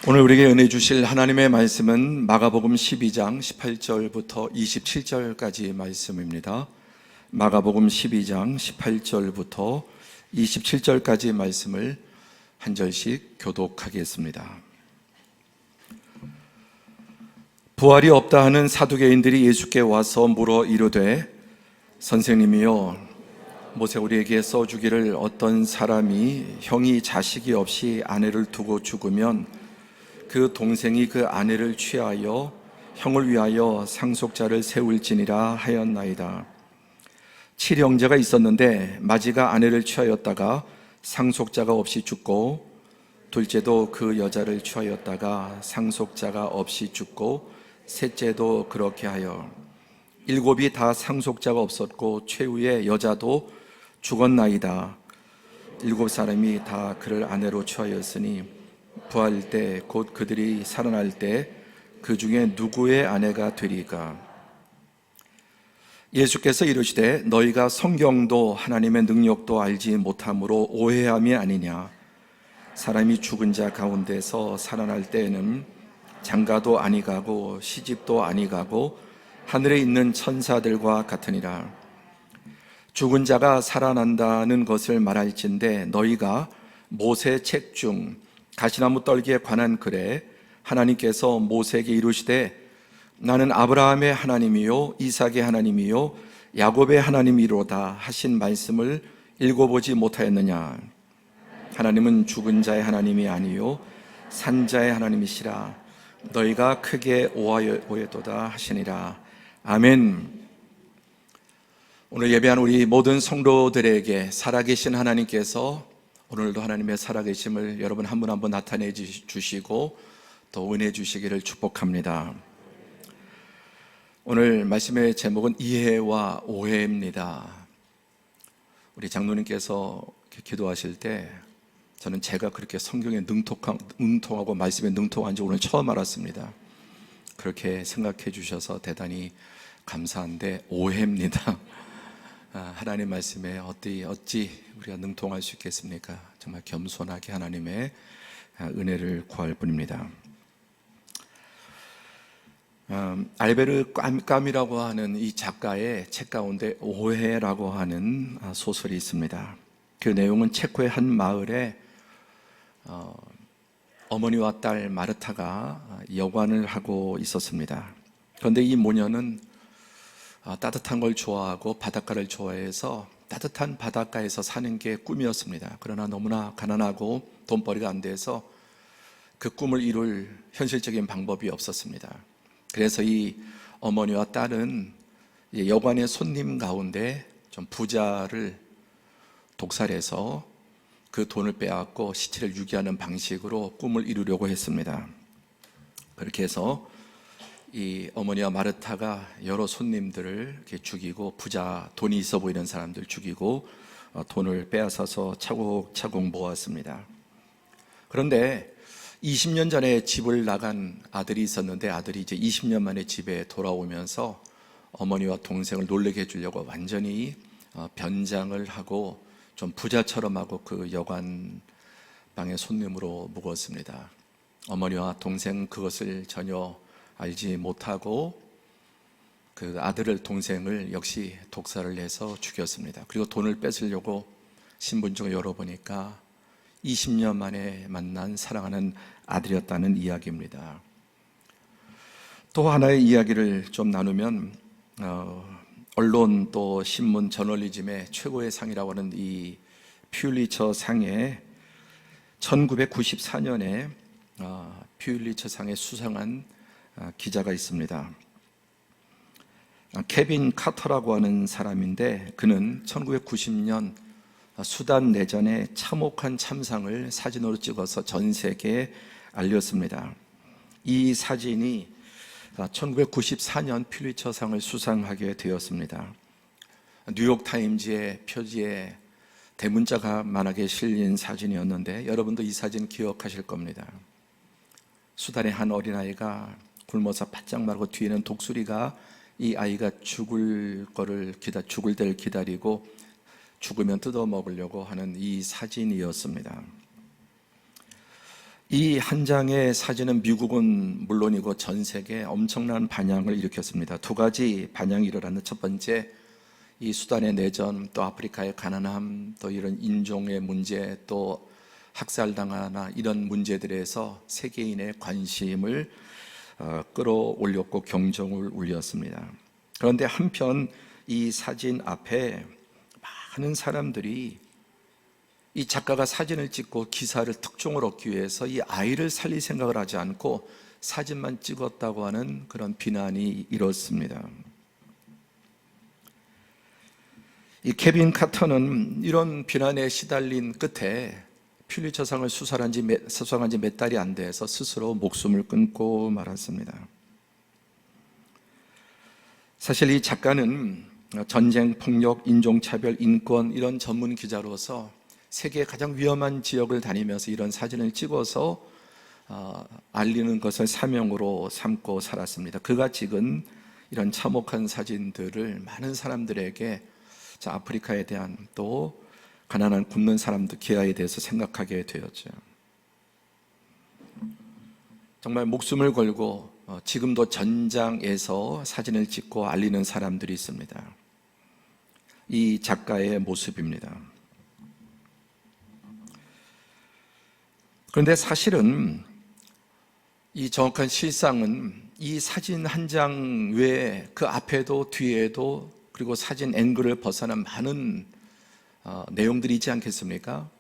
오늘 우리에게 은혜 주실 하나님의 말씀은 마가복음 12장 18절부터 27절까지 말씀입니다. 마가복음 12장 18절부터 27절까지 말씀을 한 절씩 교독하겠습니다. 부활이 없다 하는 사두개인들이 예수께 와서 물어 이르되, 선생님이여, 모세 우리에게 써주기를 어떤 사람이 형이 자식이 없이 아내를 두고 죽으면 그 동생이 그 아내를 취하여 형을 위하여 상속자를 세울지니라 하였나이다. 7형제가 있었는데 마지가 아내를 취하였다가 상속자가 없이 죽고, 둘째도 그 여자를 취하였다가 상속자가 없이 죽고, 셋째도 그렇게 하여 7이 다 상속자가 없었고 최후의 여자도 죽었나이다. 7사람이 다 그를 아내로 취하였으니 부활 때 곧 그들이 살아날 때 그 중에 누구의 아내가 되리까? 예수께서 이르시되, 너희가 성경도 하나님의 능력도 알지 못함으로 오해함이 아니냐? 사람이 죽은 자 가운데서 살아날 때에는 장가도 아니가고 시집도 아니가고 하늘에 있는 천사들과 같으니라. 죽은 자가 살아난다는 것을 말할진대 너희가 모세 책 중 가시나무 떨기에 관한 글에 하나님께서 모세에게 이르시되, 나는 아브라함의 하나님이요 이삭의 하나님이요 야곱의 하나님이로다 하신 말씀을 읽어보지 못하였느냐? 하나님은 죽은 자의 하나님이 아니요 산 자의 하나님이시라. 너희가 크게 오해도다 하시니라. 아멘. 오늘 예배한 우리 모든 성도들에게 살아계신 하나님께서 오늘도 하나님의 살아계심을 여러분 한 분 한 분 나타내 주시고 또 은혜 주시기를 축복합니다. 오늘 말씀의 제목은 이해와 오해입니다. 우리 장로님께서 기도하실 때 저는 제가 그렇게 성경에 능통하고 말씀에 능통한지 오늘 처음 알았습니다. 그렇게 생각해 주셔서 대단히 감사한데, 오해입니다. 하나님 말씀에 어찌 우리가 능통할 수 있겠습니까? 정말 겸손하게 하나님의 은혜를 구할 뿐입니다. 알베르 까미라고 하는 이 작가의 책 가운데 오해라고 하는 소설이 있습니다. 그 내용은 체코의 한 마을에 어머니와 딸 마르타가 여관을 하고 있었습니다. 그런데 이 모녀는 따뜻한 걸 좋아하고 바닷가를 좋아해서 따뜻한 바닷가에서 사는 게 꿈이었습니다. 그러나 너무나 가난하고 돈벌이가 안 돼서 그 꿈을 이룰 현실적인 방법이 없었습니다. 그래서 이 어머니와 딸은 여관의 손님 가운데 좀 부자를 독살해서 그 돈을 빼앗고 시체를 유기하는 방식으로 꿈을 이루려고 했습니다. 그렇게 해서 이 어머니와 마르타가 여러 손님들을 이렇게 죽이고, 부자, 돈이 있어 보이는 사람들 죽이고 돈을 빼앗아서 차곡차곡 모았습니다. 그런데 20년 전에 집을 나간 아들이 있었는데, 아들이 이제 20년 만에 집에 돌아오면서 어머니와 동생을 놀래게 해주려고 완전히 변장을 하고 좀 부자처럼 하고 그 여관 방의 손님으로 묵었습니다. 어머니와 동생은 그것을 전혀 알지 못하고 그 아들을, 동생을 역시 독살을 해서 죽였습니다. 그리고 돈을 뺏으려고 신분증을 열어보니까 20년 만에 만난 사랑하는 아들이었다는 이야기입니다. 또 하나의 이야기를 좀 나누면, 언론 또 신문 저널리즘의 최고의 상이라고 하는 이 퓰리처 상에 1994년에 퓰리처 상에 수상한 기자가 있습니다. 케빈 카터라고 하는 사람인데, 그는 1990년 수단 내전의 참혹한 참상을 사진으로 찍어서 전 세계에 알렸습니다. 이 사진이 1994년 퓰리처상을 수상하게 되었습니다. 뉴욕타임즈의 표지에 대문자가 만하게 실린 사진이었는데, 여러분도 이 사진 기억하실 겁니다. 수단의 한 어린아이가 굶어서 바짝 마르고 뒤에는 독수리가 이 아이가 죽을 때를 기다리고 죽으면 뜯어 먹으려고 하는 이 사진이었습니다. 이 한 장의 사진은 미국은 물론이고 전 세계에 엄청난 반향을 일으켰습니다. 두 가지 반향이 일어났는 첫 번째, 이 수단의 내전, 또 아프리카의 가난함, 또 이런 인종의 문제, 또 학살당하나 이런 문제들에서 세계인의 관심을 끌어올렸고 경종을 울렸습니다. 그런데 한편 이 사진 앞에 많은 사람들이 이 작가가 사진을 찍고 기사를 특종을 얻기 위해서 이 아이를 살릴 생각을 하지 않고 사진만 찍었다고 하는 그런 비난이 일었습니다. 이 케빈 카터는 이런 비난에 시달린 끝에 퓰리처상을 수상한 지 몇 달이 안 돼서 스스로 목숨을 끊고 말았습니다. 사실 이 작가는 전쟁, 폭력, 인종차별, 인권 이런 전문 기자로서 세계의 가장 위험한 지역을 다니면서 이런 사진을 찍어서 알리는 것을 사명으로 삼고 살았습니다. 그가 찍은 이런 참혹한 사진들을 많은 사람들에게 아프리카에 대한 또 가난한 굶는 사람들 기아에 대해서 생각하게 되었죠. 정말 목숨을 걸고 지금도 전장에서 사진을 찍고 알리는 사람들이 있습니다. 이 작가의 모습입니다. 그런데 사실은 이 정확한 실상은 이 사진 한 장 외에 그 앞에도 뒤에도 그리고 사진 앵글을 벗어난 많은 내용들이 있지 않겠습니까?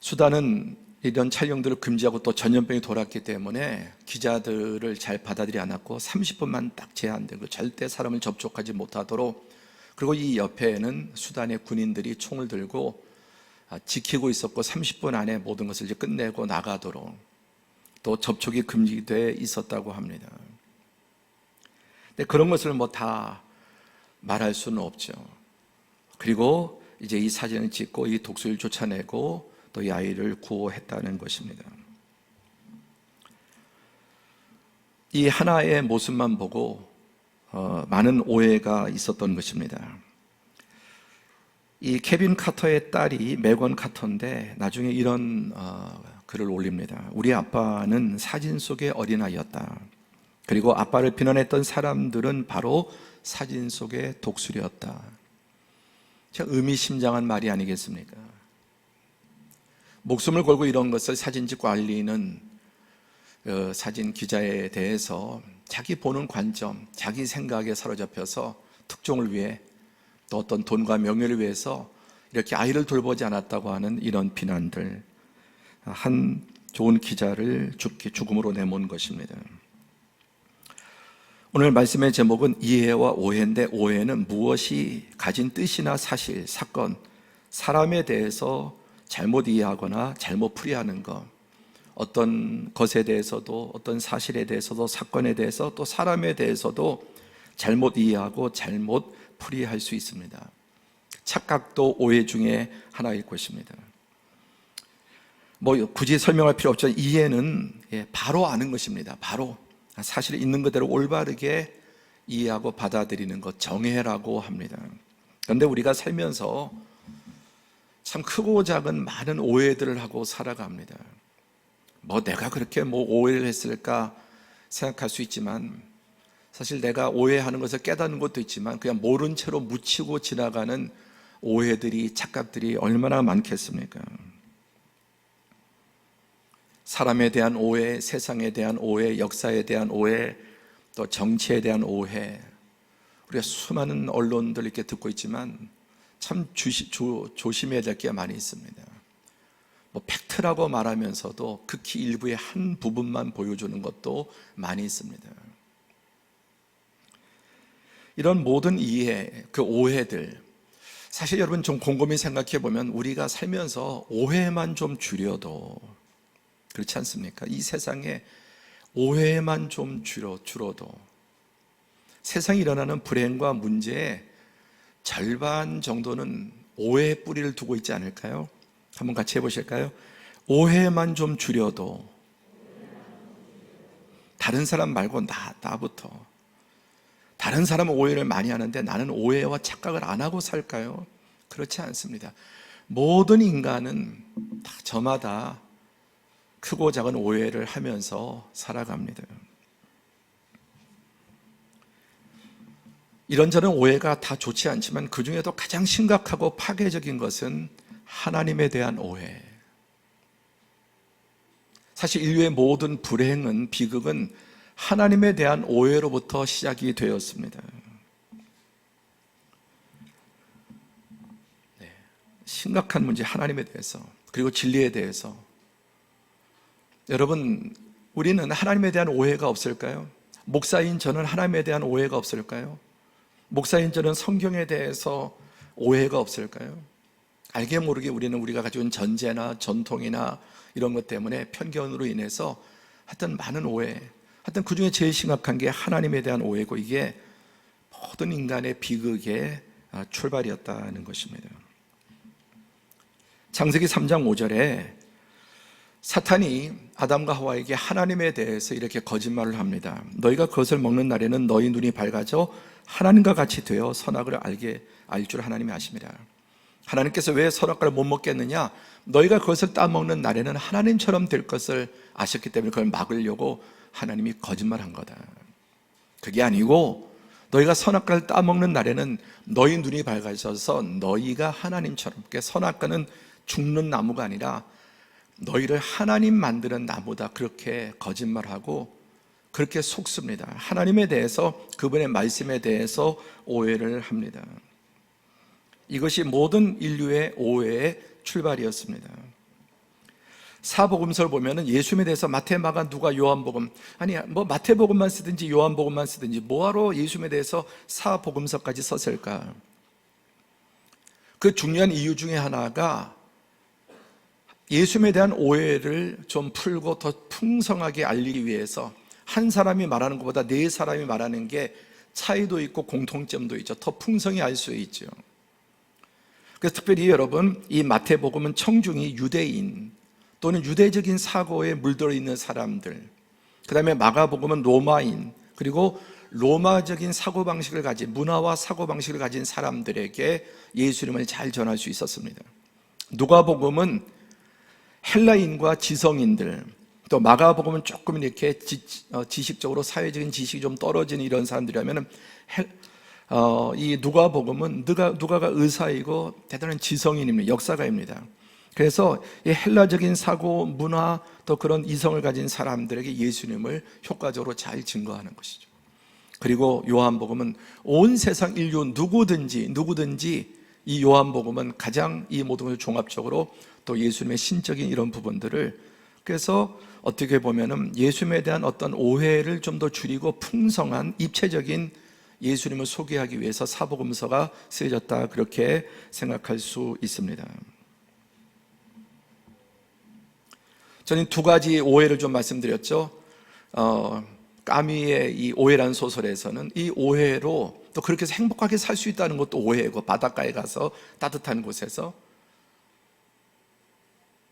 수단은 이런 촬영들을 금지하고 또 전염병이 돌았기 때문에 기자들을 잘 받아들이지 않았고 30분만 딱 제한되고 절대 사람을 접촉하지 못하도록, 그리고 이 옆에는 수단의 군인들이 총을 들고 지키고 있었고 30분 안에 모든 것을 이제 끝내고 나가도록 또 접촉이 금지되어 있었다고 합니다. 근데 그런 것을 뭐 다 말할 수는 없죠. 그리고 이제 이 사진을 찍고 이 독수리를 쫓아내고 또 이 아이를 구호했다는 것입니다. 이 하나의 모습만 보고 많은 오해가 있었던 것입니다. 이 케빈 카터의 딸이 메건 카터인데 나중에 이런 글을 올립니다. 우리 아빠는 사진 속의 어린아이였다. 그리고 아빠를 비난했던 사람들은 바로 사진 속의 독수리였다. 참 의미심장한 말이 아니겠습니까? 목숨을 걸고 이런 것을 사진 찍고 알리는 사진 기자에 대해서 자기 보는 관점, 자기 생각에 사로잡혀서 특종을 위해 또 어떤 돈과 명예를 위해서 이렇게 아이를 돌보지 않았다고 하는 이런 비난들, 한 좋은 기자를 죽음으로 내몬 것입니다. 오늘 말씀의 제목은 이해와 오해인데, 오해는 무엇이 가진 뜻이나 사실, 사건, 사람에 대해서 잘못 이해하거나 잘못 풀이하는 것, 어떤 것에 대해서도, 어떤 사실에 대해서도, 사건에 대해서, 또 사람에 대해서도 잘못 이해하고 잘못 풀이할 수 있습니다. 착각도 오해 중에 하나일 것입니다. 뭐 굳이 설명할 필요 없죠. 이해는 바로 아는 것입니다. 바로 사실 있는 그대로 올바르게 이해하고 받아들이는 것, 정해라고 합니다. 그런데 우리가 살면서 참 크고 작은 많은 오해들을 하고 살아갑니다. 뭐 내가 그렇게 뭐 오해를 했을까 생각할 수 있지만, 사실 내가 오해하는 것을 깨닫는 것도 있지만 그냥 모른 채로 묻히고 지나가는 오해들이, 착각들이 얼마나 많겠습니까? 사람에 대한 오해, 세상에 대한 오해, 역사에 대한 오해, 또 정치에 대한 오해. 우리가 수많은 언론들 이렇게 듣고 있지만 참 조심해야 될 게 많이 있습니다. 뭐 팩트라고 말하면서도 극히 일부의 한 부분만 보여주는 것도 많이 있습니다. 이런 모든 이해, 그 오해들, 사실 여러분 좀 곰곰이 생각해 보면 우리가 살면서 오해만 좀 줄여도, 그렇지 않습니까? 이 세상에 오해만 좀 줄어도 세상에 일어나는 불행과 문제의 절반 정도는 오해의 뿌리를 두고 있지 않을까요? 한번 같이 해보실까요? 오해만 좀 줄여도, 다른 사람 말고 나부터. 다른 사람은 오해를 많이 하는데 나는 오해와 착각을 안 하고 살까요? 그렇지 않습니다. 모든 인간은 다 저마다 크고 작은 오해를 하면서 살아갑니다. 이런저런 오해가 다 좋지 않지만 그 중에도 가장 심각하고 파괴적인 것은 하나님에 대한 오해. 사실 인류의 모든 불행은, 비극은 하나님에 대한 오해로부터 시작이 되었습니다. 심각한 문제, 하나님에 대해서, 그리고 진리에 대해서. 여러분, 우리는 하나님에 대한 오해가 없을까요? 목사인 저는 하나님에 대한 오해가 없을까요? 목사인 저는 성경에 대해서 오해가 없을까요? 알게 모르게 우리가 가지고 있는 전제나 전통이나 이런 것 때문에 편견으로 인해서 하여튼 많은 오해, 하여튼 그 중에 제일 심각한 게 하나님에 대한 오해고, 이게 모든 인간의 비극의 출발이었다는 것입니다. 창세기 3장 5절에 사탄이 아담과 하와에게 하나님에 대해서 이렇게 거짓말을 합니다. 너희가 그것을 먹는 날에는 너희 눈이 밝아져 하나님과 같이 되어 선악을 알 줄 하나님이 아심이라. 하나님께서 왜 선악과를 못 먹겠느냐? 너희가 그것을 따먹는 날에는 하나님처럼 될 것을 아셨기 때문에 그걸 막으려고 하나님이 거짓말한 거다. 그게 아니고 너희가 선악과를 따먹는 날에는 너희 눈이 밝아져서 너희가 하나님처럼, 선악과는 죽는 나무가 아니라 너희를 하나님 만드는 나무다, 그렇게 거짓말하고 그렇게 속습니다. 하나님에 대해서, 그분의 말씀에 대해서 오해를 합니다. 이것이 모든 인류의 오해의 출발이었습니다. 사복음서를 보면은 예수님에 대해서 마태, 마가, 누가, 요한복음, 아니 뭐 마태복음만 쓰든지 요한복음만 쓰든지 뭐하러 예수님에 대해서 사복음서까지 썼을까? 그 중요한 이유 중에 하나가 예수님에 대한 오해를 좀 풀고 더 풍성하게 알리기 위해서, 한 사람이 말하는 것보다 네 사람이 말하는 게 차이도 있고 공통점도 있죠. 더 풍성히 알 수 있죠. 그래서 특별히 여러분, 이 마태복음은 청중이 유대인 또는 유대적인 사고에 물들어 있는 사람들, 그 다음에 마가복음은 로마인, 그리고 로마적인 사고방식을 가진, 문화와 사고방식을 가진 사람들에게 예수님을 잘 전할 수 있었습니다. 누가복음은 헬라인과 지성인들, 또 마가복음은 조금 이렇게 지식적으로, 사회적인 지식이 좀 떨어지는 이런 사람들이라면, 이 누가복음은 누가가 의사이고 대단한 지성인입니다. 역사가입니다. 그래서 이 헬라적인 사고, 문화, 또 그런 이성을 가진 사람들에게 예수님을 효과적으로 잘 증거하는 것이죠. 그리고 요한복음은 온 세상 인류 누구든지 이 요한복음은 가장 이 모든 것을 종합적으로 또 예수님의 신적인 이런 부분들을, 그래서 어떻게 보면은 예수님에 대한 어떤 오해를 좀 더 줄이고 풍성한 입체적인 예수님을 소개하기 위해서 사복음서가 쓰여졌다, 그렇게 생각할 수 있습니다. 저는 두 가지 오해를 좀 말씀드렸죠. 까미의 이 오해라는 소설에서는 이 오해로 또 그렇게 해서 행복하게 살 수 있다는 것도 오해고, 바닷가에 가서 따뜻한 곳에서,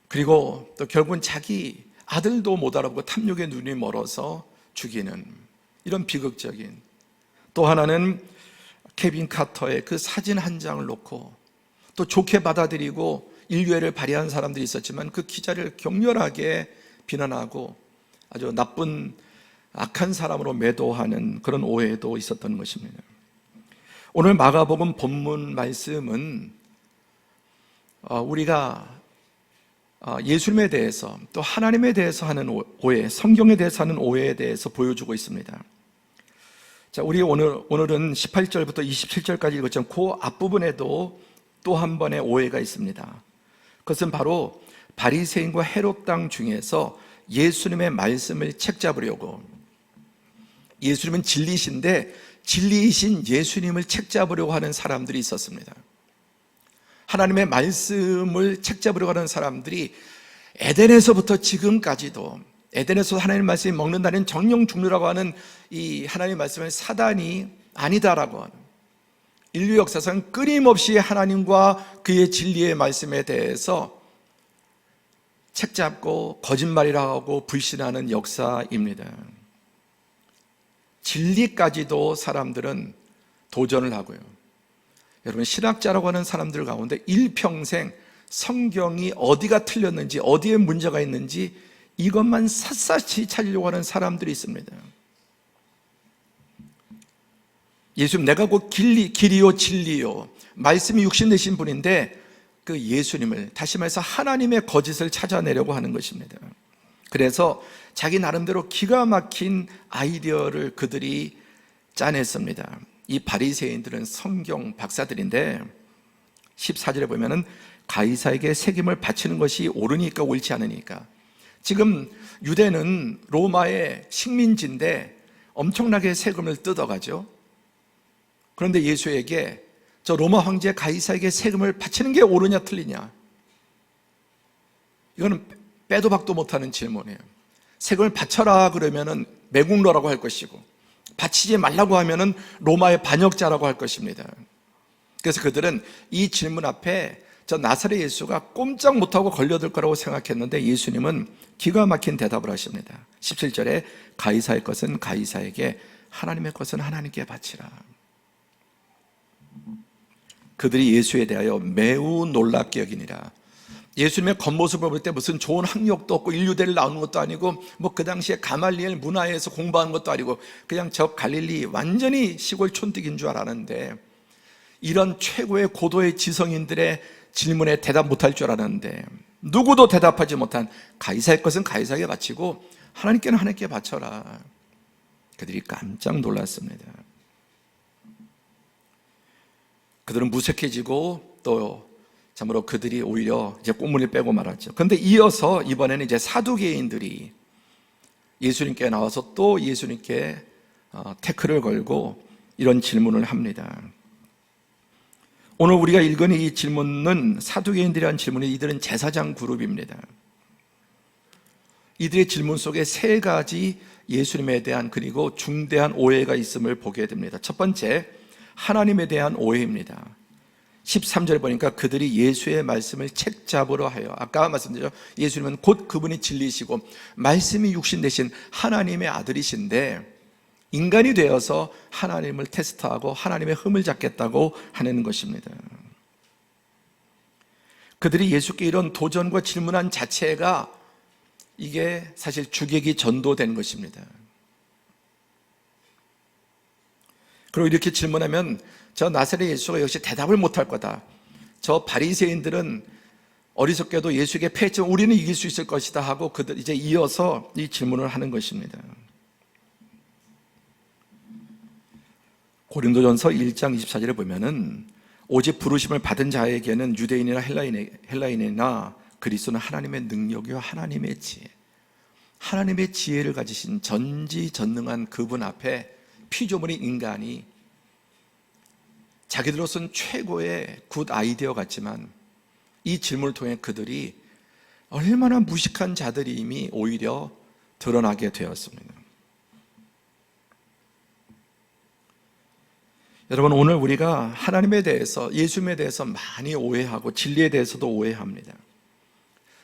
그리고 또 결국은 자기 아들도 못 알아보고 탐욕의 눈이 멀어서 죽이는 이런 비극적인, 또 하나는 케빈 카터의 그 사진 한 장을 놓고 또 좋게 받아들이고 인류애를 발휘한 사람들이 있었지만 그 기자를 격렬하게 비난하고 아주 나쁜 악한 사람으로 매도하는 그런 오해도 있었던 것입니다. 오늘 마가복음 본문 말씀은 우리가 예수님에 대해서 또 하나님에 대해서 하는 오해, 성경에 대해서 하는 오해에 대해서 보여주고 있습니다. 자, 우리 오늘은 18절부터 27절까지 읽었지만 그 앞부분에도 또 한 번의 오해가 있습니다. 그것은 바로 바리새인과 헤롯 당 중에서 예수님의 말씀을 책잡으려고, 예수님은 진리신데 진리이신 예수님을 책잡으려고 하는 사람들이 있었습니다. 하나님의 말씀을 책잡으려고 하는 사람들이 에덴에서부터 지금까지도, 에덴에서 하나님의 말씀이 먹는다는 정령 죽느라고 하는 이 하나님의 말씀을 사단이 아니다라고 하는, 인류 역사상 끊임없이 하나님과 그의 진리의 말씀에 대해서 책잡고 거짓말이라고 하고 불신하는 역사입니다. 진리까지도 사람들은 도전을 하고요. 여러분, 신학자라고 하는 사람들 가운데 일평생 성경이 어디가 틀렸는지, 어디에 문제가 있는지 이것만 샅샅이 찾으려고 하는 사람들이 있습니다. 예수님, 내가 곧 길이요 진리요 말씀이 육신 되신 분인데 그 예수님을, 다시 말해서 하나님의 거짓을 찾아내려고 하는 것입니다. 그래서 자기 나름대로 기가 막힌 아이디어를 그들이 짜냈습니다. 이 바리새인들은 성경 박사들인데 14절에 보면은 가이사에게 세금을 바치는 것이 옳으니까 옳지 않으니까. 지금 유대는 로마의 식민지인데 엄청나게 세금을 뜯어가죠. 그런데 예수에게 저 로마 황제 가이사에게 세금을 바치는 게 옳으냐 틀리냐, 이거는 빼도 박도 못하는 질문이에요. 세금을 바쳐라 그러면은 매국노라고 할 것이고, 바치지 말라고 하면은 로마의 반역자라고 할 것입니다. 그래서 그들은 이 질문 앞에 저 나사렛 예수가 꼼짝 못하고 걸려들 거라고 생각했는데 예수님은 기가 막힌 대답을 하십니다. 17절에 가이사의 것은 가이사에게, 하나님의 것은 하나님께 바치라. 그들이 예수에 대하여 매우 놀랍게 여기니라. 예수님의 겉모습을 볼 때 무슨 좋은 학력도 없고 인류대를 나오는 것도 아니고 뭐 그 당시에 가말리엘 문화에서 공부하는 것도 아니고 그냥 저 갈릴리 완전히 시골 촌뜨기인 줄 알았는데, 이런 최고의 고도의 지성인들의 질문에 대답 못할 줄 알았는데 누구도 대답하지 못한 가이사의 것은 가이사에게 바치고 하나님께는 하나님께 바쳐라. 그들이 깜짝 놀랐습니다. 그들은 무색해지고 또 참으로 그들이 오히려 이제 꽁무니를 빼고 말았죠. 그런데 이어서 이번에는 이제 사두개인들이 예수님께 나와서 또 예수님께 태클을 걸고 이런 질문을 합니다. 오늘 우리가 읽은 이 질문은 사두개인들이라는 질문이, 이들은 제사장 그룹입니다. 이들의 질문 속에 세 가지 예수님에 대한 그리고 중대한 오해가 있음을 보게 됩니다. 첫 번째, 하나님에 대한 오해입니다. 13절에 보니까 그들이 예수의 말씀을 책잡으러 하여, 아까 말씀드렸죠, 예수님은 곧 그분이 진리시고 말씀이 육신 되신 하나님의 아들이신데 인간이 되어서 하나님을 테스트하고 하나님의 흠을 잡겠다고 하는 것입니다. 그들이 예수께 이런 도전과 질문한 자체가 이게 사실 주객이 전도된 것입니다. 그리고 이렇게 질문하면 저 나사렛 예수가 역시 대답을 못할 거다. 저 바리새인들은 어리석게도 예수에게 패했지만 우리는 이길 수 있을 것이다 하고 그들 이제 이어서 이 질문을 하는 것입니다. 고린도전서 1장 24절에 보면은 오직 부르심을 받은 자에게는 유대인이나 헬라인이나 그리스도는 하나님의 능력이요 하나님의 지혜, 하나님의 지혜를 가지신 전지전능한 그분 앞에 피조물인 인간이 자기들로서는 최고의 굿 아이디어 같지만 이 질문을 통해 그들이 얼마나 무식한 자들임이 오히려 드러나게 되었습니다. 여러분, 오늘 우리가 하나님에 대해서, 예수님에 대해서 많이 오해하고 진리에 대해서도 오해합니다.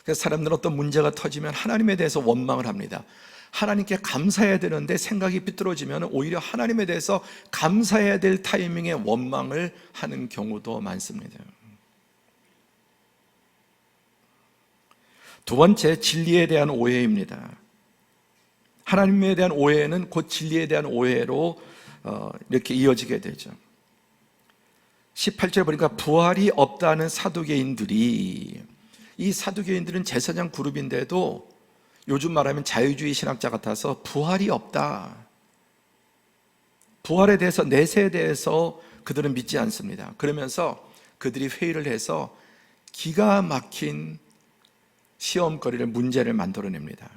그래서 사람들은 어떤 문제가 터지면 하나님에 대해서 원망을 합니다. 하나님께 감사해야 되는데 생각이 삐뚤어지면 오히려 하나님에 대해서 감사해야 될 타이밍에 원망을 하는 경우도 많습니다. 두 번째, 진리에 대한 오해입니다. 하나님에 대한 오해는 곧 진리에 대한 오해로 이렇게 이어지게 되죠. 18절에 보니까 부활이 없다는 사두개인들이, 이 사두개인들은 제사장 그룹인데도 요즘 말하면 자유주의 신학자 같아서 부활이 없다, 부활에 대해서, 내세에 대해서 그들은 믿지 않습니다. 그러면서 그들이 회의를 해서 기가 막힌 시험거리를, 문제를 만들어냅니다.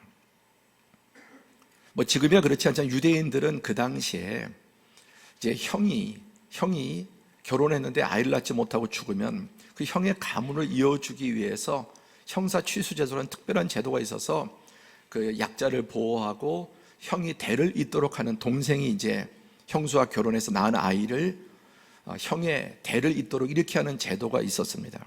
뭐 지금이야 그렇지 않지만 유대인들은 그 당시에 이제 형이 결혼했는데 아이를 낳지 못하고 죽으면 그 형의 가문을 이어주기 위해서 형사 취수제도라는 특별한 제도가 있어서 그 약자를 보호하고 형이 대를 잇도록 하는, 동생이 이제 형수와 결혼해서 낳은 아이를 형의 대를 잇도록 이렇게 하는 제도가 있었습니다.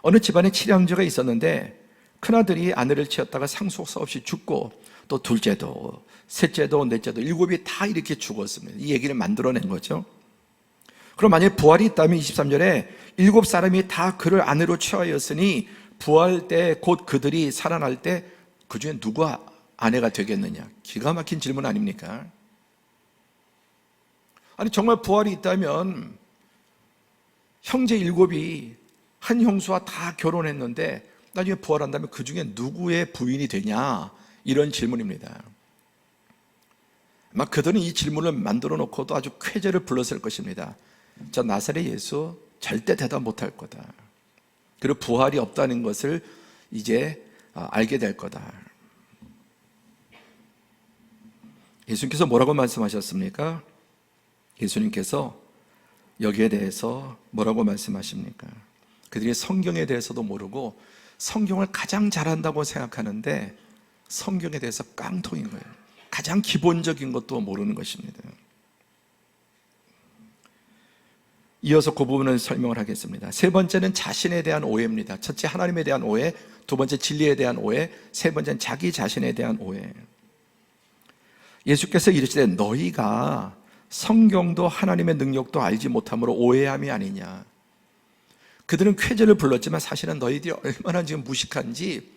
어느 집안에 칠형제가 있었는데 큰아들이 아내를 치었다가 상속사 없이 죽고 또 둘째도, 셋째도, 넷째도, 일곱이 다 이렇게 죽었습니다. 이 얘기를 만들어낸 거죠. 그럼 만약에 부활이 있다면 23절에 일곱 사람이 다 그를 아내로 취하였으니 부활 때 곧 그들이 살아날 때 그 중에 누가 아내가 되겠느냐? 기가 막힌 질문 아닙니까? 아니 정말 부활이 있다면 형제 7이 한 형수와 다 결혼했는데 나중에 부활한다면 그 중에 누구의 부인이 되냐? 이런 질문입니다. 막 그들은 이 질문을 만들어 놓고도 아주 쾌재를 불렀을 것입니다. 저 나사렛 예수 절대 대답 못할 거다. 그리고 부활이 없다는 것을 이제 알게 될 거다. 예수님께서 뭐라고 말씀하셨습니까? 예수님께서 여기에 대해서 뭐라고 말씀하십니까? 그들이 성경에 대해서도 모르고 성경을 가장 잘한다고 생각하는데 성경에 대해서 깡통인 거예요. 가장 기본적인 것도 모르는 것입니다. 이어서 그 부분을 설명을 하겠습니다. 세 번째는 자신에 대한 오해입니다. 첫째 하나님에 대한 오해, 두 번째 진리에 대한 오해, 세 번째는 자기 자신에 대한 오해. 예수께서 이르시되 너희가 성경도 하나님의 능력도 알지 못함으로 오해함이 아니냐. 그들은 쾌재를 불렀지만 사실은 너희들이 얼마나 지금 무식한지,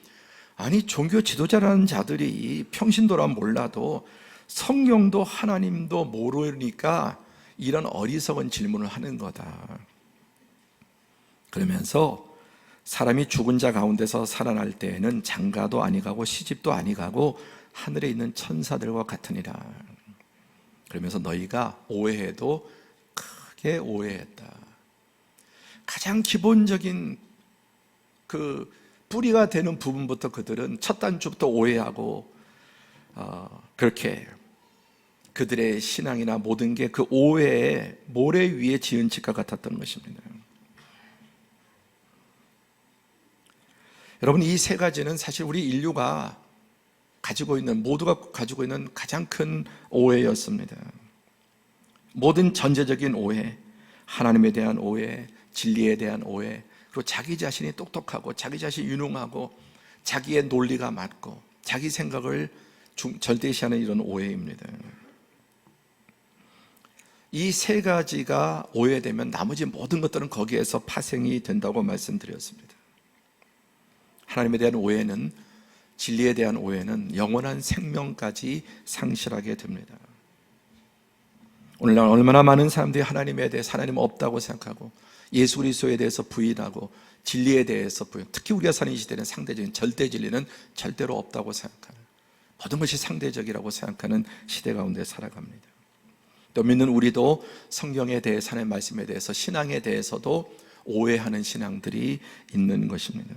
아니 종교 지도자라는 자들이 평신도란 몰라도 성경도 하나님도 모르니까 이런 어리석은 질문을 하는 거다. 그러면서 사람이 죽은 자 가운데서 살아날 때에는 장가도 아니가고 시집도 아니가고 하늘에 있는 천사들과 같으니라. 그러면서 너희가 오해해도 크게 오해했다. 가장 기본적인 그 뿌리가 되는 부분부터 그들은 첫 단추부터 오해하고 그렇게 그들의 신앙이나 모든 게 그 오해의 모래 위에 지은 집과 같았던 것입니다. 여러분, 이 세 가지는 사실 우리 인류가 모두가 가지고 있는 가장 큰 오해였습니다. 모든 전제적인 오해, 하나님에 대한 오해, 진리에 대한 오해, 그리고 자기 자신이 똑똑하고 자기 자신이 유능하고 자기의 논리가 맞고 자기 생각을 절대시하는 이런 오해입니다. 이 세 가지가 오해되면 나머지 모든 것들은 거기에서 파생이 된다고 말씀드렸습니다. 하나님에 대한 오해는, 진리에 대한 오해는 영원한 생명까지 상실하게 됩니다. 오늘날 얼마나 많은 사람들이 하나님에 대해서 하나님 없다고 생각하고 예수 그리스도에 대해서 부인하고 진리에 대해서 부인, 특히 우리가 사는 이 시대는 상대적인 절대 진리는 절대로 없다고 생각하는, 모든 것이 상대적이라고 생각하는 시대 가운데 살아갑니다. 또 믿는 우리도 성경에 대해서, 하나님의 말씀에 대해서, 신앙에 대해서도 오해하는 신앙들이 있는 것입니다.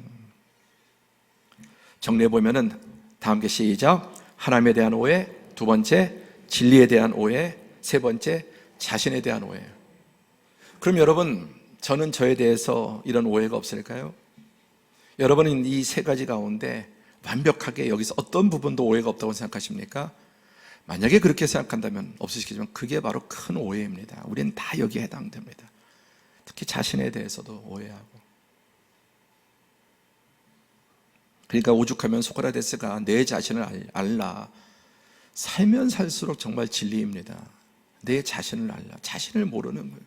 정리해 보면은 다 함께 시작. 하나님에 대한 오해, 두 번째 진리에 대한 오해, 세 번째 자신에 대한 오해. 그럼 여러분, 저는 저에 대해서 이런 오해가 없을까요? 여러분은 이 세 가지 가운데 완벽하게 여기서 어떤 부분도 오해가 없다고 생각하십니까? 만약에 그렇게 생각한다면 없으시겠지만 그게 바로 큰 오해입니다. 우리는 다 여기에 해당됩니다. 특히 자신에 대해서도 오해하고. 그러니까 오죽하면 소크라테스가 내 자신을 알라. 살면 살수록 정말 진리입니다. 내 자신을 알라. 자신을 모르는 거예요.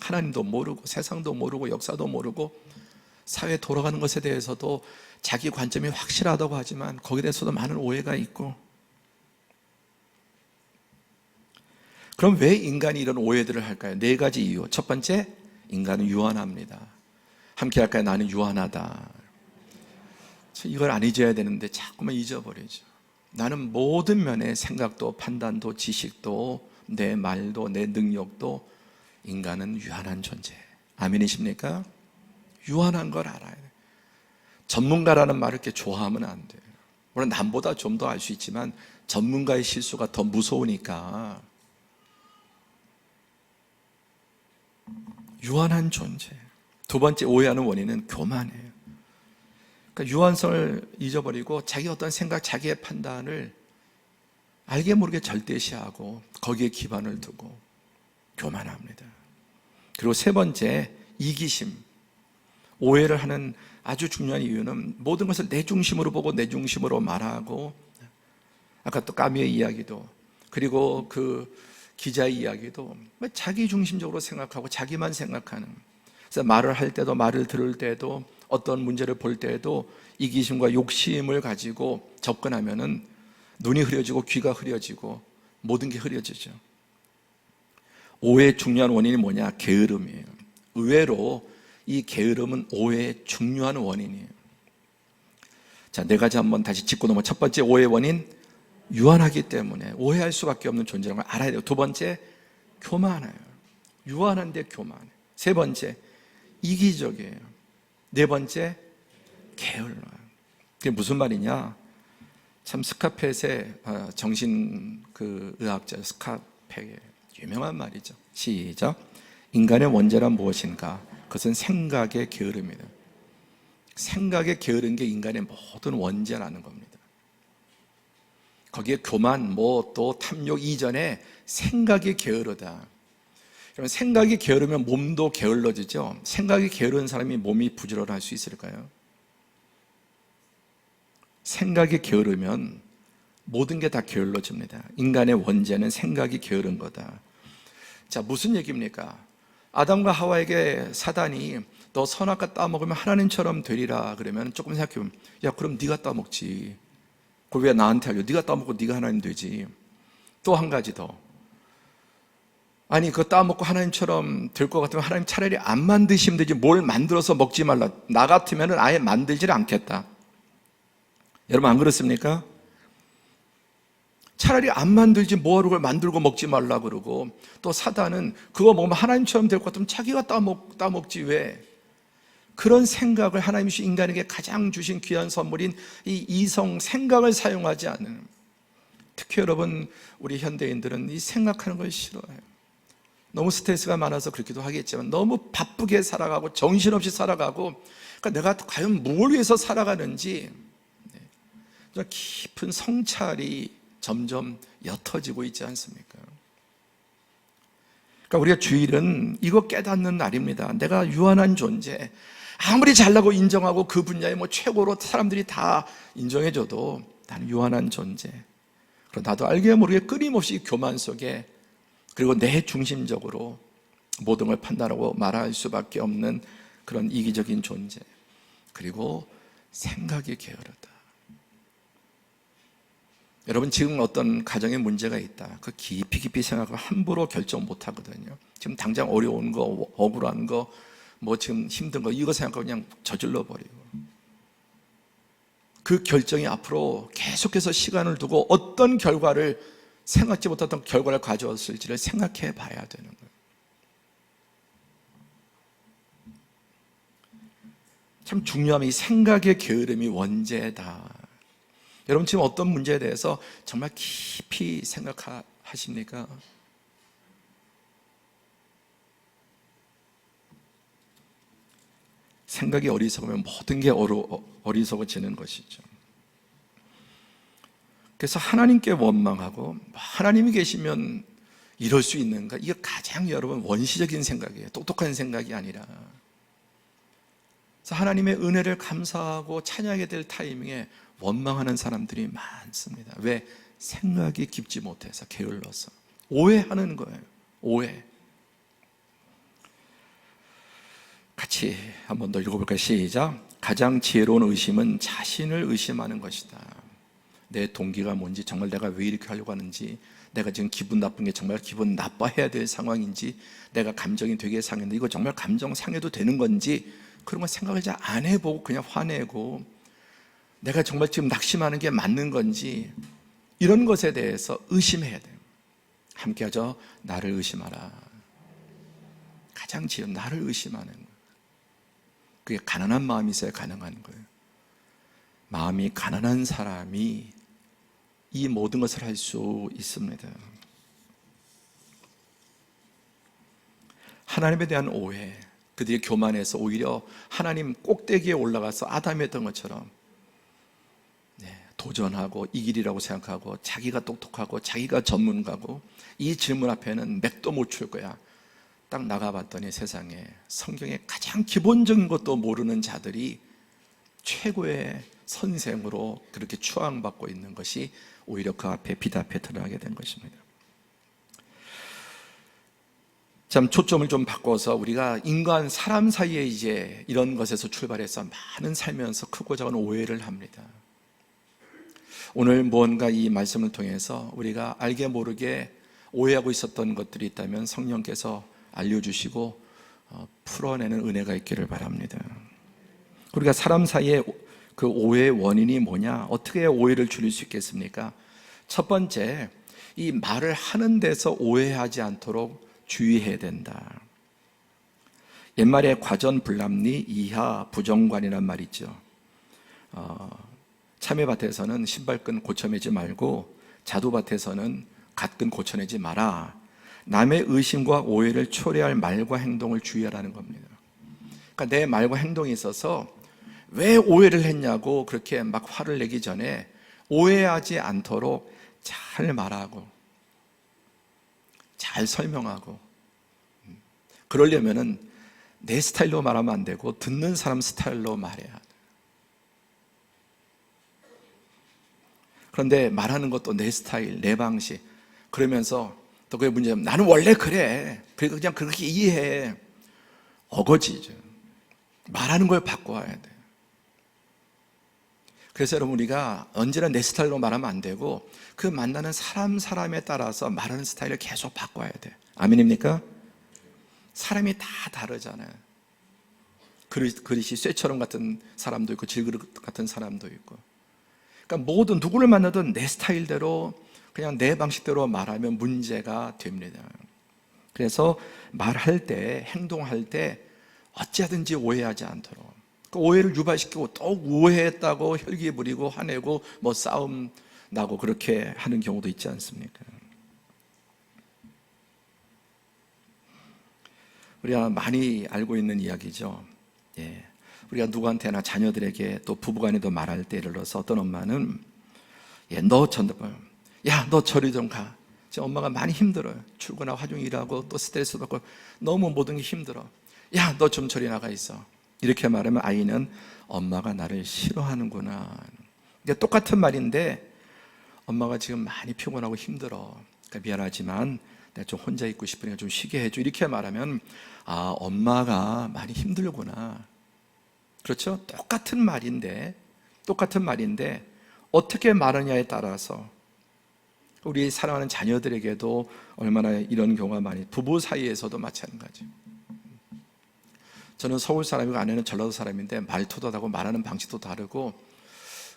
하나님도 모르고 세상도 모르고 역사도 모르고 사회 돌아가는 것에 대해서도 자기 관점이 확실하다고 하지만 거기에 대해서도 많은 오해가 있고. 그럼 왜 인간이 이런 오해들을 할까요? 네 가지 이유. 첫 번째, 인간은 유한합니다. 함께 할까요? 나는 유한하다. 이걸 안 잊어야 되는데 자꾸만 잊어버리죠. 나는 모든 면의 생각도 판단도 지식도 내 말도 내 능력도 인간은 유한한 존재. 아멘이십니까? 유한한 걸 알아야 돼요. 전문가라는 말을 이렇게 좋아하면 안 돼요. 물론 남보다 좀 더 알 수 있지만 전문가의 실수가 더 무서우니까. 유한한 존재. 두 번째 오해하는 원인은 교만이에요. 그러니까 유한성을 잊어버리고 자기 어떤 생각, 자기의 판단을 알게 모르게 절대시하고 거기에 기반을 두고 교만합니다. 그리고 세 번째, 이기심. 오해를 하는 아주 중요한 이유는 모든 것을 내 중심으로 보고 내 중심으로 말하고, 아까 또 까미의 이야기도, 그리고 그 기자의 이야기도 자기 중심적으로 생각하고 자기만 생각하는. 그래서 말을 할 때도 말을 들을 때도 어떤 문제를 볼 때에도 이기심과 욕심을 가지고 접근하면은 눈이 흐려지고 귀가 흐려지고 모든 게 흐려지죠. 오해의 중요한 원인이 뭐냐? 게으름이에요. 의외로 이 게으름은 오해의 중요한 원인이에요. 자, 네 가지 한번 다시 짚고 넘어. 첫 번째 오해의 원인, 유한하기 때문에 오해할 수밖에 없는 존재라는 걸 알아야 돼요. 두 번째, 교만해요. 유한한데 교만해요. 세 번째, 이기적이에요. 네 번째, 게을러요. 그게 무슨 말이냐? 참 스카펫의 정신 의학자 스카펫의 유명한 말이죠. 시작. 인간의 원죄란 무엇인가? 그것은 생각의 게으름이다. 생각에 게으른 게 인간의 모든 원죄라는 겁니다. 거기에 교만, 또 탐욕 이전에 생각이 게으르다. 그러면 생각이 게으르면 몸도 게을러지죠. 생각이 게으른 사람이 몸이 부지런할 수 있을까요? 생각이 게으르면 모든 게 다 게을러집니다. 인간의 원죄는 생각이 게으른 거다. 자, 무슨 얘기입니까? 아담과 하와에게 사단이 너 선악과 따먹으면 하나님처럼 되리라 그러면 조금 생각해보면, 야, 그럼 네가 따먹지. 그걸 왜 나한테 알려? 네가 따먹고 네가 하나님 되지. 또 한 가지 더. 아니, 그거 따먹고 하나님처럼 될 것 같으면 하나님 차라리 안 만드시면 되지. 뭘 만들어서 먹지 말라. 나 같으면 아예 만들지를 않겠다. 여러분 안 그렇습니까? 차라리 안 만들지 뭐하러 그걸 만들고 먹지 말라 그러고, 또 사단은 그거 먹으면 하나님처럼 될 것 같으면 자기가 따먹지 왜? 그런 생각을 하나님이 인간에게 가장 주신 귀한 선물인 이 이성 생각을 사용하지 않는, 특히 여러분 우리 현대인들은 이 생각하는 걸 싫어해요. 너무 스트레스가 많아서 그렇기도 하겠지만 너무 바쁘게 살아가고 정신없이 살아가고, 그러니까 내가 과연 뭘 위해서 살아가는지 깊은 성찰이 점점 옅어지고 있지 않습니까? 그러니까 우리가 주일은 이거 깨닫는 날입니다. 내가 유한한 존재, 아무리 잘나고 인정하고 그 분야에 최고로 사람들이 다 인정해줘도 나는 유한한 존재. 그리고 나도 알게 모르게 끊임없이 교만 속에, 그리고 내 중심적으로 모든 걸 판단하고 말할 수밖에 없는 그런 이기적인 존재. 그리고 생각이 게으르다. 여러분 지금 어떤 가정에 문제가 있다. 그 깊이 생각하고 함부로 결정 못 하거든요. 지금 당장 어려운 거, 억울한 거, 지금 힘든 거, 이거 생각하고 그냥 저질러 버리고. 그 결정이 앞으로 계속해서 시간을 두고 어떤 결과를, 생각지 못했던 결과를 가져왔을지를 생각해 봐야 되는 거예요. 참 중요한 이 생각의 게으름이 원죄다. 여러분 지금 어떤 문제에 대해서 정말 깊이 생각하십니까? 생각이 어리석으면 모든 게 어리석어지는 것이죠. 그래서 하나님께 원망하고 하나님이 계시면 이럴 수 있는가? 이게 가장 여러분 원시적인 생각이에요. 똑똑한 생각이 아니라. 그래서 하나님의 은혜를 감사하고 찬양하게 될 타이밍에 원망하는 사람들이 많습니다. 왜? 생각이 깊지 못해서, 게을러서. 오해하는 거예요. 오해. 같이 한 번 더 읽어볼까요? 시작. 가장 지혜로운 의심은 자신을 의심하는 것이다. 내 동기가 뭔지, 정말 내가 왜 이렇게 하려고 하는지, 내가 지금 기분 나쁜 게 정말 기분 나빠해야 될 상황인지, 내가 감정이 되게 상했는데 이거 정말 감정 상해도 되는 건지, 그런 거 생각을 잘 안 해보고 그냥 화내고, 내가 정말 지금 낙심하는 게 맞는 건지, 이런 것에 대해서 의심해야 돼요. 함께 하죠. 나를 의심하라. 가장 지혜로운 나를 의심하는 거예요. 그게 가난한 마음이 있어야 가능한 거예요. 마음이 가난한 사람이 이 모든 것을 할 수 있습니다. 하나님에 대한 오해, 그들이 교만해서 오히려 하나님 꼭대기에 올라가서 아담이 했던 것처럼 도전하고 이길이라고 생각하고, 자기가 똑똑하고 자기가 전문가고, 이 질문 앞에는 맥도 못 출 거야. 딱 나가봤더니 세상에 성경의 가장 기본적인 것도 모르는 자들이 최고의 선생으로 그렇게 추앙받고 있는 것이 오히려 그 앞에 비답해 드러나게 된 것입니다. 참 초점을 좀 바꿔서 우리가 인간 사람 사이에 이제 이런 것에서 출발해서 많은 살면서 크고 작은 오해를 합니다. 오늘 무언가 이 말씀을 통해서 우리가 알게 모르게 오해하고 있었던 것들이 있다면 성령께서 알려주시고 풀어내는 은혜가 있기를 바랍니다. 우리가 사람 사이에 그 오해의 원인이 뭐냐? 어떻게 오해를 줄일 수 있겠습니까? 첫 번째, 이 말을 하는 데서 오해하지 않도록 주의해야 된다. 옛말에 과전불람리 이하 부정관이란 말이 있죠. 참외밭에서는 신발끈 고쳐매지 말고 자두밭에서는 갓끈 고쳐내지 마라. 남의 의심과 오해를 초래할 말과 행동을 주의하라는 겁니다. 그러니까 내 말과 행동에 있어서 왜 오해를 했냐고 그렇게 막 화를 내기 전에 오해하지 않도록 잘 말하고 잘 설명하고, 그러려면은 내 스타일로 말하면 안 되고 듣는 사람 스타일로 말해야 돼. 그런데 말하는 것도 내 스타일, 내 방식, 그러면서 또 그게 문제면 나는 원래 그래, 그리고 그냥 그렇게 이해해. 어거지죠. 말하는 걸 바꿔야 돼. 그래서 여러분, 우리가 언제나 내 스타일로 말하면 안 되고 그 만나는 사람에 따라서 말하는 스타일을 계속 바꿔야 돼. 아멘입니까? 사람이 다 다르잖아요. 그릇이 쇠처럼 같은 사람도 있고 질그릇 같은 사람도 있고. 그러니까 모든 누구를 만나든 내 스타일대로 그냥 내 방식대로 말하면 문제가 됩니다. 그래서 말할 때, 행동할 때 어찌하든지 오해하지 않도록, 그 오해를 유발시키고 또 오해했다고 혈기 부리고 화내고 뭐 싸움 나고 그렇게 하는 경우도 있지 않습니까? 우리가 많이 알고 있는 이야기죠. 예. 우리가 누구한테나 자녀들에게 또 부부간에도 말할 때, 예를 들어서 어떤 엄마는 너 저리 좀 가. 지금 엄마가 많이 힘들어요. 출근하고 하중 일하고 또 스트레스 받고 너무 모든 게 힘들어. 너 좀 저리 나가 있어. 이렇게 말하면 아이는 엄마가 나를 싫어하는구나. 이게 똑같은 말인데 엄마가 지금 많이 피곤하고 힘들어. 그러니까 미안하지만 내가 좀 혼자 있고 싶으니까 좀 쉬게 해줘. 이렇게 말하면 엄마가 많이 힘들구나. 그렇죠? 똑같은 말인데 어떻게 말하냐에 따라서 우리 사랑하는 자녀들에게도 얼마나 이런 경우가 많이, 부부 사이에서도 마찬가지. 저는 서울 사람이고 아내는 전라도 사람인데 말투도 다르고 말하는 방식도 다르고,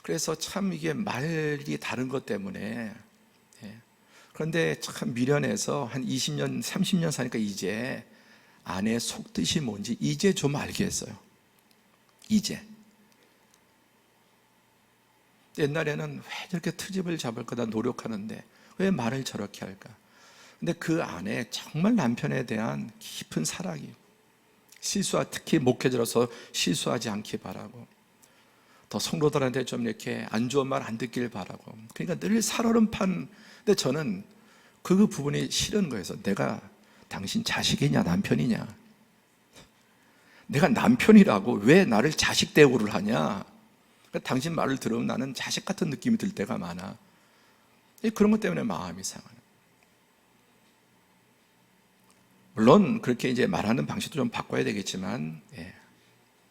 그래서 참 이게 말이 다른 것 때문에, 그런데 참 미련해서 한 20년 30년 사니까 이제 아내의 속뜻이 뭔지 이제 좀 알겠어요. 이제. 옛날에는 왜 저렇게 트집을 잡을 거다 노력하는데 왜 말을 저렇게 할까? 근데 그 안에 정말 남편에 대한 깊은 사랑이, 특히 목회자로서 실수하지 않기 바라고, 더 성도들한테 좀 이렇게 안 좋은 말 안 듣길 바라고, 그러니까 늘 살얼음판. 근데 저는 그 부분이 싫은 거예요. 내가 당신 자식이냐 남편이냐? 내가 남편이라고 왜 나를 자식 대우를 하냐? 그러니까 당신 말을 들으면 나는 자식 같은 느낌이 들 때가 많아. 그런 것 때문에 마음이 상하는. 물론 그렇게 이제 말하는 방식도 좀 바꿔야 되겠지만,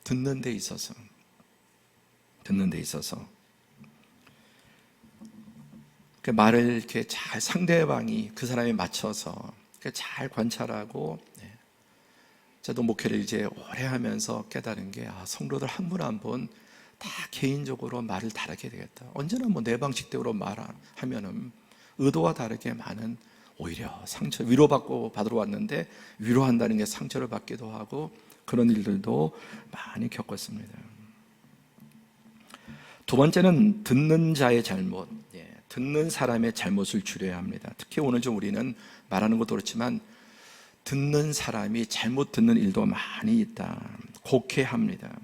듣는 데 있어서 그 말을 이렇게 잘 상대방이 그 사람에 맞춰서 잘 관찰하고, 저도 목회를 이제 오래 하면서 깨달은 게, 성도들 한 분 한 분 다 개인적으로 말을 다르게 되겠다. 언제나 뭐 내 방식대로 말하면은 의도와 다르게 많은, 오히려 상처, 위로받고 받으러 왔는데 위로한다는 게 상처를 받기도 하고, 그런 일들도 많이 겪었습니다. 두 번째는 듣는 자의 잘못, 듣는 사람의 잘못을 줄여야 합니다. 특히 오늘 좀 우리는 말하는 것도 그렇지만 듣는 사람이 잘못 듣는 일도 많이 있다. 곡해합니다.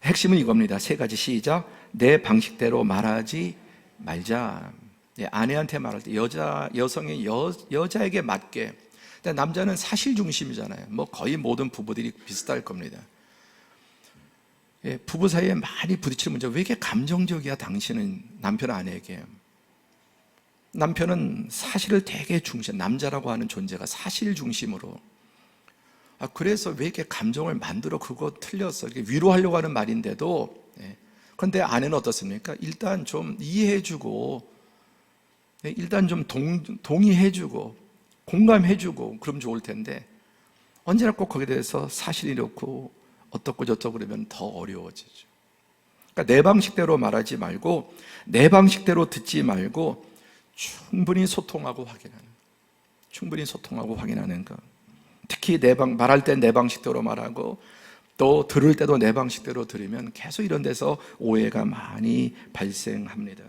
핵심은 이겁니다. 세 가지. 시작. 내 방식대로 말하지 말자. 아내한테 말할 때 여성이 여자에게 맞게. 근데 남자는 사실 중심이잖아요. 뭐 거의 모든 부부들이 비슷할 겁니다. 부부 사이에 많이 부딪히는 문제, 왜 이렇게 감정적이야 당신은, 남편 아내에게. 남편은 사실을 되게 중시, 남자라고 하는 존재가 사실 중심으로. 그래서 왜 이렇게 감정을 만들어, 그거 틀렸어, 이렇게 위로하려고 하는 말인데도. 그런데 아내는 어떻습니까? 일단 좀 이해해주고, 일단 좀 동의해주고, 공감해주고, 그럼 좋을 텐데, 언제나 꼭 거기에 대해서 사실이 이렇고, 어떻고 저쩌고 그러면 더 어려워지죠. 그러니까 내 방식대로 말하지 말고, 내 방식대로 듣지 말고, 충분히 소통하고 확인하는 것. 특히 말할 때 내 방식대로 말하고, 또 들을 때도 내 방식대로 들으면 계속 이런 데서 오해가 많이 발생합니다.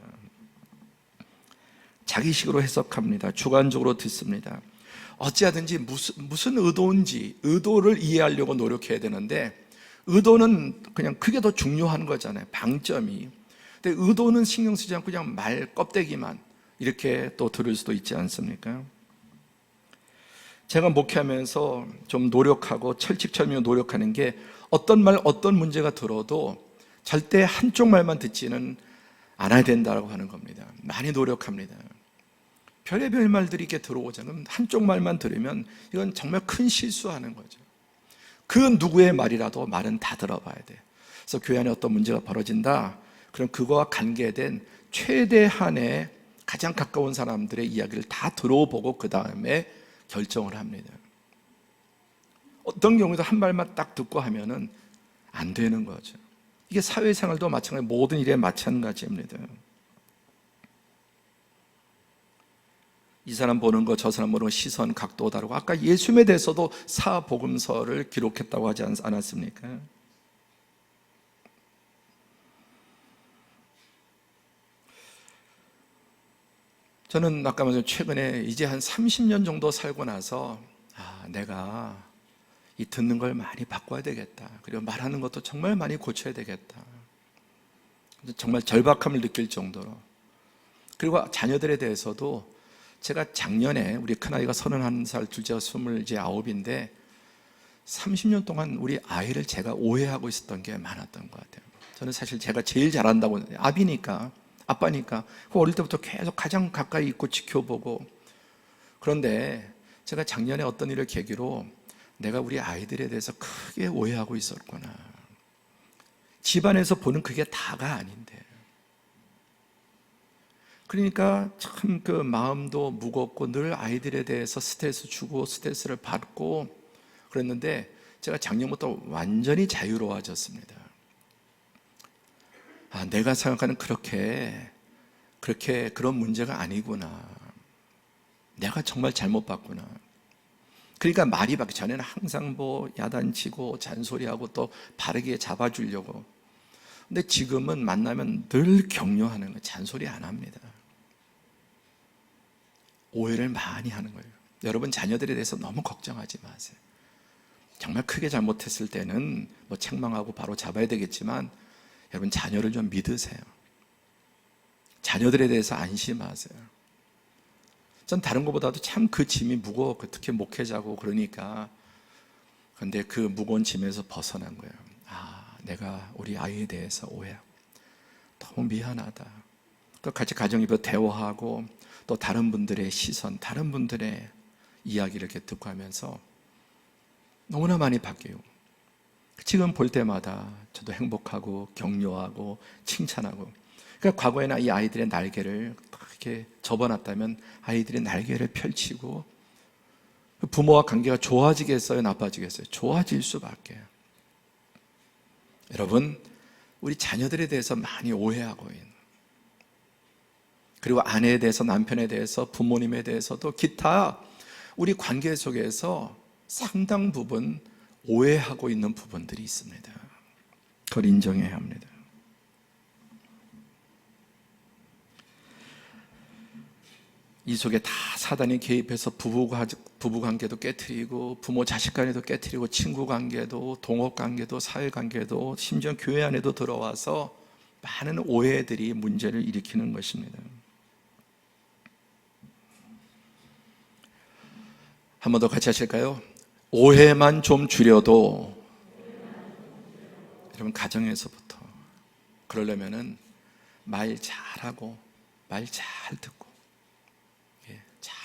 자기식으로 해석합니다. 주관적으로 듣습니다. 어찌하든지 무슨 의도인지, 의도를 이해하려고 노력해야 되는데, 의도는 그냥 그게 더 중요한 거잖아요, 방점이. 근데 의도는 신경 쓰지 않고 그냥 말 껍데기만 이렇게 또 들을 수도 있지 않습니까? 제가 목회하면서 좀 노력하고 철칙철미로 노력하는 게, 어떤 말, 어떤 문제가 들어도 절대 한쪽 말만 듣지는 않아야 된다고 하는 겁니다. 많이 노력합니다. 별의별 말들이 이렇게 들어오잖아요. 한쪽 말만 들으면 이건 정말 큰 실수하는 거죠. 그 누구의 말이라도 말은 다 들어봐야 돼. 그래서 교회 안에 어떤 문제가 벌어진다, 그럼 그거와 관계된 최대한의 가장 가까운 사람들의 이야기를 다 들어보고 그 다음에 결정을 합니다. 어떤 경우에도 한 말만 딱 듣고 하면은 안 되는 거죠. 이게 사회생활도 마찬가지, 모든 일에 마찬가지입니다. 이 사람 보는 거, 저 사람 보는 거, 시선, 각도 다르고, 아까 예수님에 대해서도 사복음서를 기록했다고 하지 않았습니까? 저는 아까 말씀 최근에 이제 한 30년 정도 살고 나서, 내가 이 듣는 걸 많이 바꿔야 되겠다, 그리고 말하는 것도 정말 많이 고쳐야 되겠다, 정말 절박함을 느낄 정도로. 그리고 자녀들에 대해서도 제가 작년에, 우리 큰아이가 31살, 둘째가 29인데 30년 동안 우리 아이를 제가 오해하고 있었던 게 많았던 것 같아요. 저는 사실 제가 제일 잘한다고, 아비니까, 아빠니까 어릴 때부터 계속 가장 가까이 있고 지켜보고. 그런데 제가 작년에 어떤 일을 계기로 내가 우리 아이들에 대해서 크게 오해하고 있었구나. 집안에서 보는 그게 다가 아닌데. 그러니까 참 그 마음도 무겁고 늘 아이들에 대해서 스트레스 주고 스트레스를 받고 그랬는데, 제가 작년부터 완전히 자유로워졌습니다. 내가 생각하는 그렇게 그런 문제가 아니구나. 내가 정말 잘못 봤구나. 그러니까 말이 바뀌기 전에는 항상 야단치고 잔소리하고 또 바르게 잡아주려고. 근데 지금은 만나면 늘 격려하는 거예요. 잔소리 안 합니다. 오해를 많이 하는 거예요. 여러분, 자녀들에 대해서 너무 걱정하지 마세요. 정말 크게 잘못했을 때는 책망하고 바로 잡아야 되겠지만, 여러분 자녀를 좀 믿으세요. 자녀들에 대해서 안심하세요. 전 다른 것보다도 참 그 짐이 무거워, 특히 목회자고 그러니까. 그런데 그 무거운 짐에서 벗어난 거예요. 내가 우리 아이에 대해서 오해하고 너무 미안하다. 같이 가정에서 대화하고 또 다른 분들의 시선, 다른 분들의 이야기를 이렇게 듣고 하면서 너무나 많이 바뀌어요. 지금 볼 때마다 저도 행복하고 격려하고 칭찬하고. 그러니까 과거에는 이 아이들의 날개를 이렇게 접어놨다면 아이들의 날개를 펼치고, 부모와 관계가 좋아지겠어요, 나빠지겠어요? 좋아질 수밖에. 여러분, 우리 자녀들에 대해서 많이 오해하고 있는, 그리고 아내에 대해서, 남편에 대해서, 부모님에 대해서도 기타 우리 관계 속에서 상당 부분 오해하고 있는 부분들이 있습니다. 그걸 인정해야 합니다. 이 속에 다 사단이 개입해서 부부 관계도 깨트리고, 부모 자식 간에도 깨트리고, 친구 관계도, 동업 관계도, 사회 관계도, 심지어 교회 안에도 들어와서 많은 오해들이 문제를 일으키는 것입니다. 한 번 더 같이 하실까요? 오해만 좀 줄여도, 여러분 가정에서부터 그러려면은 말 잘하고 말 잘 듣고,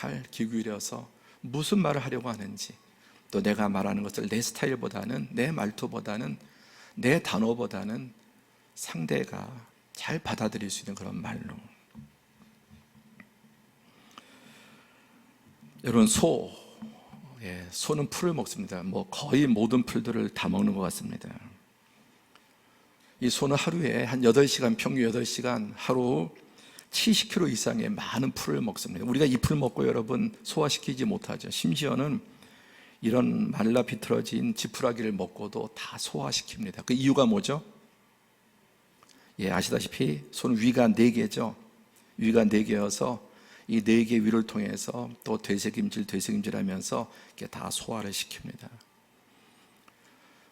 잘 귀 기울여서 무슨 말을 하려고 하는지, 또 내가 말하는 것을 내 스타일보다는, 내 말투보다는, 내 단어보다는 상대가 잘 받아들일 수 있는 그런 말로. 여러분, 소는 풀을 먹습니다. 거의 모든 풀들을 다 먹는 것 같습니다. 이 소는 하루에 한 8시간, 평균 8시간, 하루 70kg 이상의 많은 풀을 먹습니다. 우리가 이 풀 먹고 여러분 소화시키지 못하죠. 심지어는 이런 말라 비틀어진 지푸라기를 먹고도 다 소화시킵니다. 그 이유가 뭐죠? 아시다시피 소는 위가 4개죠. 위가 4개여서 이 4개 위를 통해서 또 되새김질 하면서 이렇게 다 소화를 시킵니다.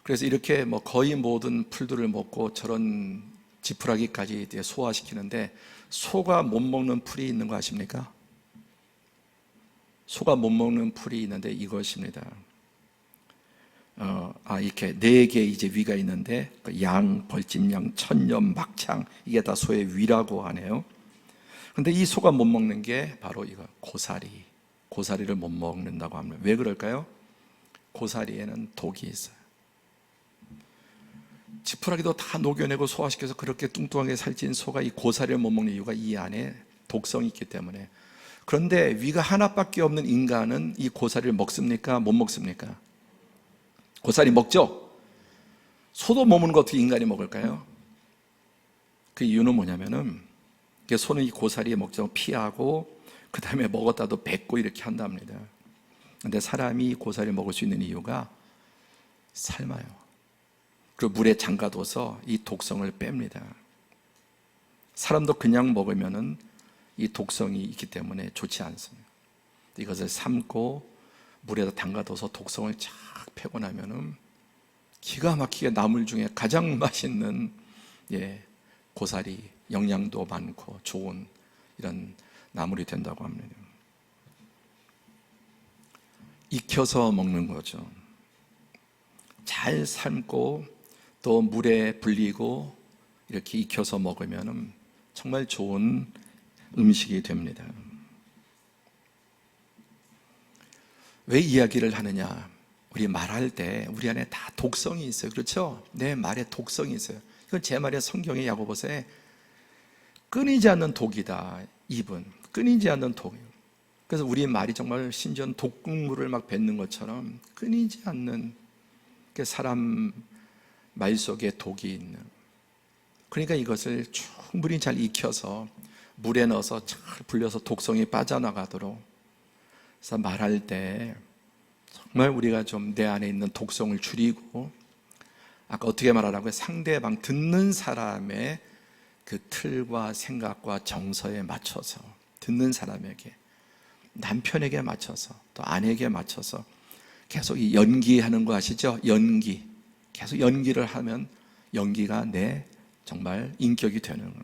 그래서 이렇게 거의 모든 풀들을 먹고 저런 지푸라기까지 소화시키는데, 소가 못 먹는 풀이 있는 거 아십니까? 소가 못 먹는 풀이 있는데 이것입니다. 이렇게 4개 이제 위가 있는데, 양, 벌집양, 천년, 막창, 이게 다 소의 위라고 하네요. 근데 이 소가 못 먹는 게 바로 이거, 고사리를 못 먹는다고 합니다. 왜 그럴까요? 고사리에는 독이 있어요. 지푸라기도 다 녹여내고 소화시켜서 그렇게 뚱뚱하게 살찐 소가 이 고사리를 못 먹는 이유가 이 안에 독성이 있기 때문에. 그런데 위가 하나밖에 없는 인간은 이 고사리를 먹습니까? 못 먹습니까? 고사리 먹죠? 소도 못 먹는 거 어떻게 인간이 먹을까요? 그 이유는 뭐냐면은, 소는 이 고사리 먹자고 피하고 그 다음에 먹었다도 뱉고 이렇게 한답니다. 근데 사람이 고사리 먹을 수 있는 이유가 삶아요. 그리고 물에 잠가둬서 이 독성을 뺍니다. 사람도 그냥 먹으면은 이 독성이 있기 때문에 좋지 않습니다. 이것을 삶고 물에다 담가둬서 독성을 쫙 패고 나면은 기가 막히게 나물 중에 가장 맛있는 고사리, 영양도 많고 좋은 이런 나물이 된다고 합니다. 익혀서 먹는 거죠. 잘 삶고 또 물에 불리고 이렇게 익혀서 먹으면 정말 좋은 음식이 됩니다. 왜 이야기를 하느냐? 우리 말할 때 우리 안에 다 독성이 있어요. 그렇죠? 내 말에 독성이 있어요. 이건 제 말에 성경의 야고보서에 끊이지 않는 독이다. 입은 끊이지 않는 독이에요. 그래서 우리 말이 정말 심지어 독극물을 막 뱉는 것처럼 끊이지 않는, 사람 말 속에 독이 있는. 그러니까 이것을 충분히 잘 익혀서 물에 넣어서 잘 불려서 독성이 빠져나가도록, 그래서 말할 때 정말 우리가 좀 내 안에 있는 독성을 줄이고, 아까 어떻게 말하라고요? 상대방, 듣는 사람의 그 틀과 생각과 정서에 맞춰서, 듣는 사람에게, 남편에게 맞춰서, 또 아내에게 맞춰서 계속 이 연기하는 거 아시죠? 계속 연기를 하면 연기가 내 정말 인격이 되는 거예요.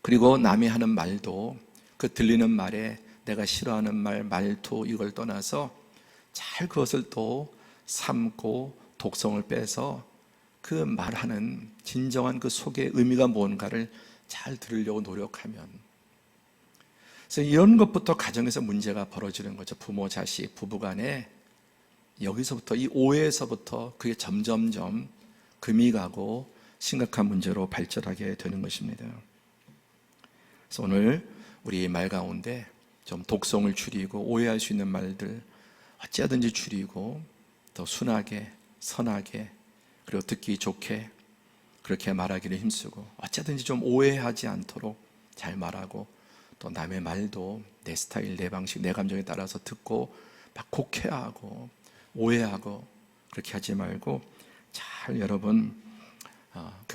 그리고 남이 하는 말도 그 들리는 말에 내가 싫어하는 말투 이걸 떠나서 잘 그것을 또 삶고 독성을 빼서 그 말하는 진정한 그 속의 의미가 뭔가를 잘 들으려고 노력하면, 그래서 이런 것부터 가정에서 문제가 벌어지는 거죠. 부모, 자식, 부부간에 여기서부터, 이 오해에서부터 그게 점점점 금이 가고 심각한 문제로 발전하게 되는 것입니다. 그래서 오늘 우리 말 가운데 좀 독성을 줄이고 오해할 수 있는 말들 어찌하든지 줄이고 더 순하게, 선하게, 그리고 듣기 좋게 그렇게 말하기를 힘쓰고, 어찌하든지 좀 오해하지 않도록 잘 말하고, 또 남의 말도 내 스타일, 내 방식, 내 감정에 따라서 듣고 막 곡해하고 오해하고 그렇게 하지 말고 잘, 여러분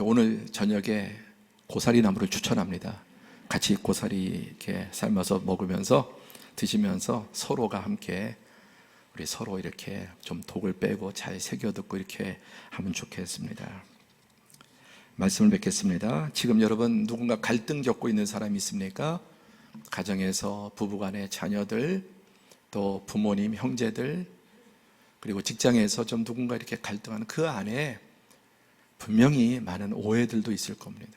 오늘 저녁에 고사리 나물을 추천합니다. 같이 고사리 이렇게 삶아서 먹으면서 드시면서 서로가 함께 우리 서로 이렇게 좀 독을 빼고 잘 새겨 듣고 이렇게 하면 좋겠습니다. 말씀을 뵙겠습니다. 지금 여러분 누군가 갈등 겪고 있는 사람이 있습니까? 가정에서 부부간의 자녀들, 또 부모님, 형제들, 그리고 직장에서 좀 누군가 이렇게 갈등하는 그 안에 분명히 많은 오해들도 있을 겁니다.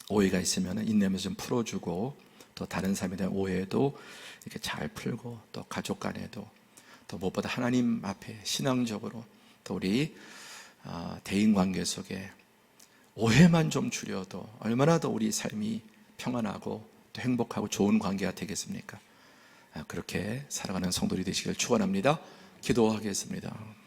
오해가 있으면 인내하면서 좀 풀어주고 또 다른 사람에 대한 오해도 이렇게 잘 풀고, 또 가족 간에도, 또 무엇보다 하나님 앞에 신앙적으로, 또 우리 대인 관계 속에 오해만 좀 줄여도 얼마나 더 우리 삶이 평안하고 또 행복하고 좋은 관계가 되겠습니까? 그렇게 살아가는 성도들이 되시길 축원합니다. 기도하겠습니다.